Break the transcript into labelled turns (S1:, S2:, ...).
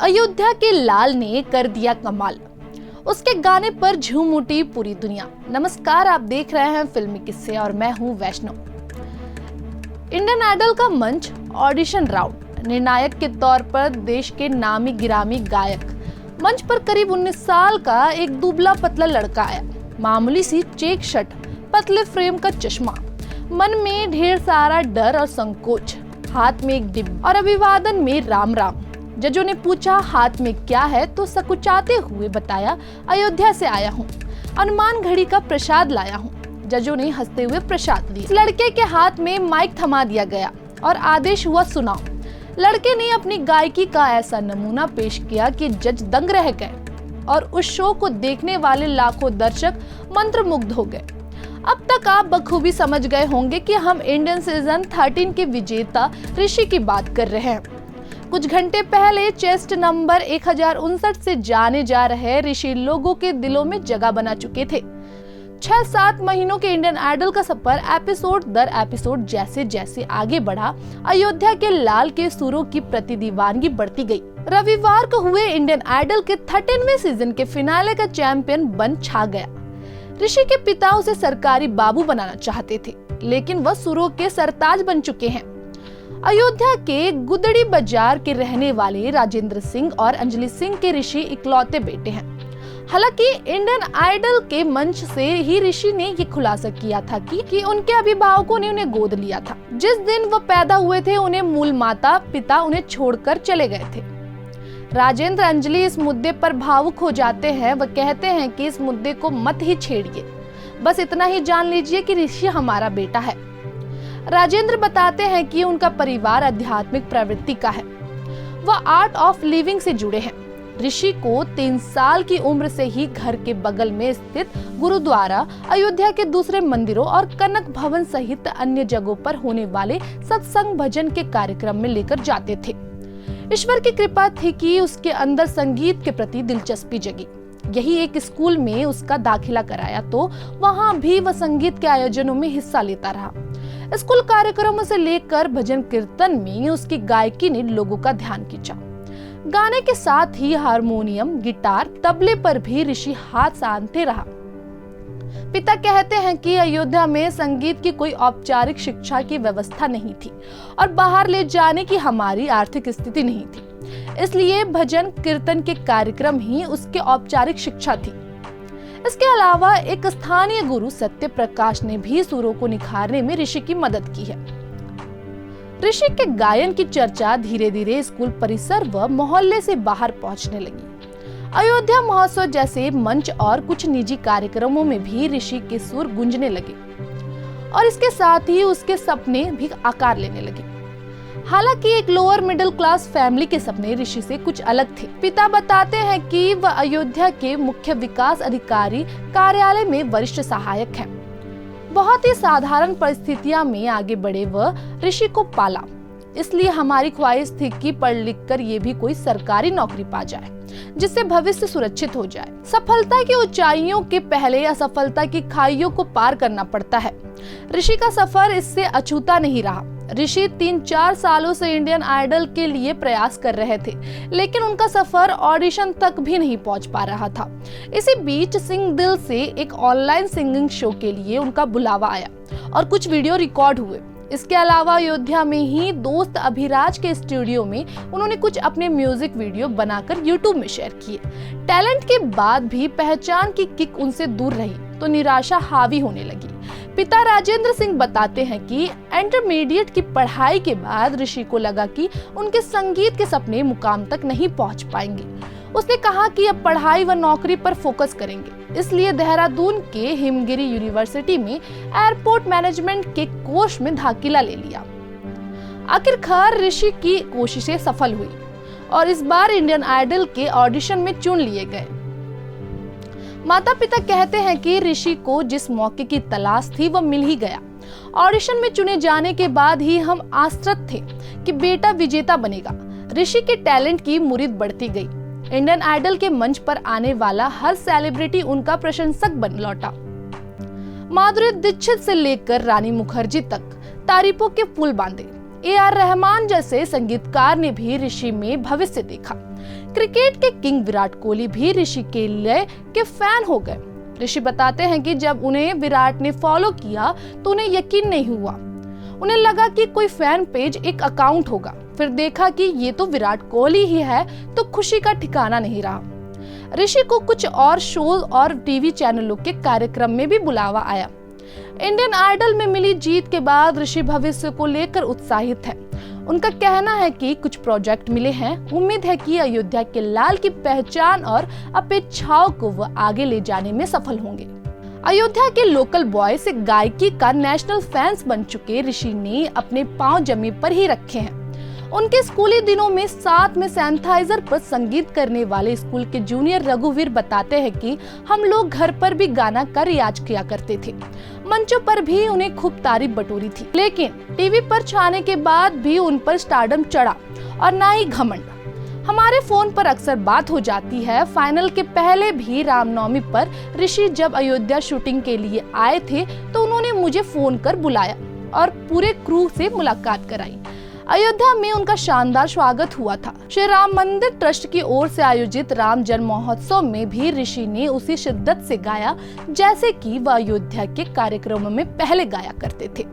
S1: अयोध्या के लाल ने कर दिया कमाल, उसके गाने पर झूम उठी पूरी दुनिया। नमस्कार, आप देख रहे हैं फिल्मी किस्से और मैं हूं वैष्णव। इंडियन आइडल का मंच ऑडिशन राउंड, निर्णायक के तौर पर देश के नामी गिरामी गायक। मंच पर करीब 19 साल का एक दुबला पतला लड़का आया, मामूली सी चेक शर्ट, पतले फ्रेम का चश्मा, मन में ढेर सारा डर और संकोच, हाथ में एक डिब्बा और अभिवादन में राम राम। जजों ने पूछा हाथ में क्या है तो सकुचाते हुए बताया, अयोध्या से आया हूँ, हनुमान घड़ी का प्रसाद लाया हूँ। जजों ने हंसते हुए प्रसाद लिया। लड़के के हाथ में माइक थमा दिया गया और आदेश हुआ, सुनाओ। लड़के ने अपनी गायकी का ऐसा नमूना पेश किया कि जज दंग रह गए और उस शो को देखने वाले लाखों दर्शक मंत्रमुग्ध हो गए। अब तक आप बखूबी समझ गए होंगे कि हम इंडियन सीजन 13 के विजेता ऋषि की बात कर रहे हैं। कुछ घंटे पहले चेस्ट नंबर 1059 से जाने जा रहे ऋषि लोगों के दिलों में जगह बना चुके थे। 6-7 महीनों के इंडियन आइडल का सफर एपिसोड दर एपिसोड जैसे जैसे आगे बढ़ा, अयोध्या के लाल के सुरों की प्रति दीवानगी बढ़ती गई। रविवार को हुए इंडियन आइडल के 13वें सीजन के फिनाले का चैंपियन बन छा गया। ऋषि के पिता उसे सरकारी बाबू बनाना चाहते थे, लेकिन वह सुरों के सरताज बन चुके हैं। अयोध्या के गुदड़ी बाजार के रहने वाले राजेंद्र सिंह और अंजलि सिंह के ऋषि इकलौते बेटे हैं। हालांकि इंडियन आइडल के मंच से ही ऋषि ने ये खुलासा किया था कि उनके अभिभावकों ने उन्हें गोद लिया था। जिस दिन वह पैदा हुए थे, उन्हें मूल माता पिता उन्हें छोड़कर चले गए थे। राजेंद्र अंजलि इस मुद्दे पर भावुक हो जाते हैं। वह कहते हैं कि इस मुद्दे को मत ही छेड़िए, बस इतना ही जान लीजिए कि ऋषि हमारा बेटा है। राजेंद्र बताते हैं कि उनका परिवार आध्यात्मिक प्रवृत्ति का है, वह आर्ट ऑफ लिविंग से जुड़े हैं। ऋषि को 3 साल की उम्र से ही घर के बगल में स्थित गुरुद्वारा, अयोध्या के दूसरे मंदिरों और कनक भवन सहित अन्य जगहों पर होने वाले सत्संग भजन के कार्यक्रम में लेकर जाते थे। ईश्वर की कृपा थी कि उसके अंदर संगीत के प्रति दिलचस्पी जगी। यही एक स्कूल में उसका दाखिला कराया तो वहाँ भी वह संगीत के आयोजनों में हिस्सा लेता रहा। स्कूल कार्यक्रमों से लेकर भजन कीर्तन में उसकी गायकी ने लोगों का ध्यान खींचा। गाने के साथ ही हारमोनियम, गिटार, तबले पर भी ऋषि हाथ साधते रहा। पिता कहते हैं कि अयोध्या में संगीत की कोई औपचारिक शिक्षा की व्यवस्था नहीं थी और बाहर ले जाने की हमारी आर्थिक स्थिति नहीं थी, इसलिए भजन कीर्तन के कार्यक्रम ही उसकी औपचारिक शिक्षा थी। इसके अलावा एक स्थानीय गुरु सत्य प्रकाश ने भी सुरों को निखारने में ऋषि की मदद की है। ऋषि के गायन की चर्चा धीरे धीरे स्कूल परिसर व मोहल्ले से बाहर पहुंचने लगी। अयोध्या महोत्सव जैसे मंच और कुछ निजी कार्यक्रमों में भी ऋषि के सुर गूंजने लगे और इसके साथ ही उसके सपने भी आकार लेने लगे। हालांकि एक लोअर मिडिल क्लास फैमिली के सपने ऋषि से कुछ अलग थे। पिता बताते हैं कि वह अयोध्या के मुख्य विकास अधिकारी कार्यालय में वरिष्ठ सहायक हैं। बहुत ही साधारण परिस्थितियों में आगे बढ़े वह ऋषि को पाला, इसलिए हमारी ख्वाहिश थी कि पढ़ लिख कर ये भी कोई सरकारी नौकरी पा जाए जिससे भविष्य सुरक्षित हो जाए। सफलता की ऊंचाइयों के पहले असफलता की खाइयों को पार करना पड़ता है। ऋषि का सफर इससे अछूता नहीं रहा। ऋषि 3-4 सालों से इंडियन आइडल के लिए प्रयास कर रहे थे, लेकिन उनका सफर ऑडिशन तक भी नहीं पहुंच पा रहा था। इसी बीच सिंग दिल से एक ऑनलाइन सिंगिंग शो के लिए उनका बुलावा आया और कुछ वीडियो रिकॉर्ड हुए। इसके अलावा अयोध्या में ही दोस्त अभिराज के स्टूडियो में उन्होंने कुछ अपने म्यूजिक वीडियो बनाकर यूट्यूब में शेयर किए। टैलेंट के बाद भी पहचान की किक उनसे दूर रही तो निराशा हावी होने लगी। पिता राजेंद्र सिंह बताते हैं कि इंटरमीडिएट की पढ़ाई के बाद ऋषि को लगा कि उनके संगीत के सपने मुकाम तक नहीं पहुंच पाएंगे। उसने कहा कि अब पढ़ाई व नौकरी पर फोकस करेंगे, इसलिए देहरादून के हिमगिरी यूनिवर्सिटी में एयरपोर्ट मैनेजमेंट के कोर्स में दाखिला ले लिया। आखिरकार ऋषि की कोशिशें सफल हुई और इस बार इंडियन आइडल के ऑडिशन में चुन लिए गए। माता पिता कहते हैं कि ऋषि को जिस मौके की तलाश थी वह मिल ही गया। ऑडिशन में चुने जाने के बाद ही हम आश्चर्य थे कि बेटा विजेता बनेगा। ऋषि के टैलेंट की मुरीद बढ़ती गई। इंडियन आइडल के मंच पर आने वाला हर सेलिब्रिटी उनका प्रशंसक बन लौटा। माधुरी दीक्षित से लेकर रानी मुखर्जी तक तारीफों के पुल बांधे। ए.आर. रहमान जैसे संगीतकार ने भी ऋषि में भविष्य देखा। क्रिकेट के किंग विराट कोहली भी ऋषि के फैन हो गए। ऋषि बताते हैं कि जब उन्हें विराट ने फॉलो किया तो उन्हें यकीन नहीं हुआ। उन्हें लगा कि कोई फैन पेज एक अकाउंट होगा, फिर देखा कि ये तो विराट कोहली ही है, तो खुशी का ठिकाना नहीं रहा। ऋषि को कुछ और शोज और टीवी चैनलों के कार्यक्रम में भी बुलावा आया। इंडियन आइडल में मिली जीत के बाद ऋषि भविष्य को लेकर उत्साहित है। उनका कहना है कि कुछ प्रोजेक्ट मिले हैं, उम्मीद है कि अयोध्या के लाल की पहचान और अपेक्षाओं को वह आगे ले जाने में सफल होंगे। अयोध्या के लोकल बॉय से गायकी का नेशनल फैंस बन चुके ऋषि ने अपने पांव जमीन पर ही रखे हैं। उनके स्कूली दिनों में साथ में सैनिटाइजर पर संगीत करने वाले स्कूल के जूनियर रघुवीर बताते हैं कि हम लोग घर पर भी गाना का रियाज किया करते थे। मंचों पर भी उन्हें खूब तारीफ बटोरी थी, लेकिन टीवी पर छाने के बाद भी उन पर स्टारडम चढ़ा और ना ही घमंड। हमारे फोन पर अक्सर बात हो जाती है। फाइनल के पहले भी रामनवमी पर ऋषि जब अयोध्या शूटिंग के लिए आए थे तो उन्होंने मुझे फोन कर बुलाया और पूरे क्रू से मुलाकात कराई। अयोध्या में उनका शानदार स्वागत हुआ था। श्री राम मंदिर ट्रस्ट की ओर से आयोजित राम जन्म महोत्सव में भी ऋषि ने उसी शिद्दत से गाया जैसे कि वह अयोध्या के कार्यक्रमों में पहले गाया करते थे।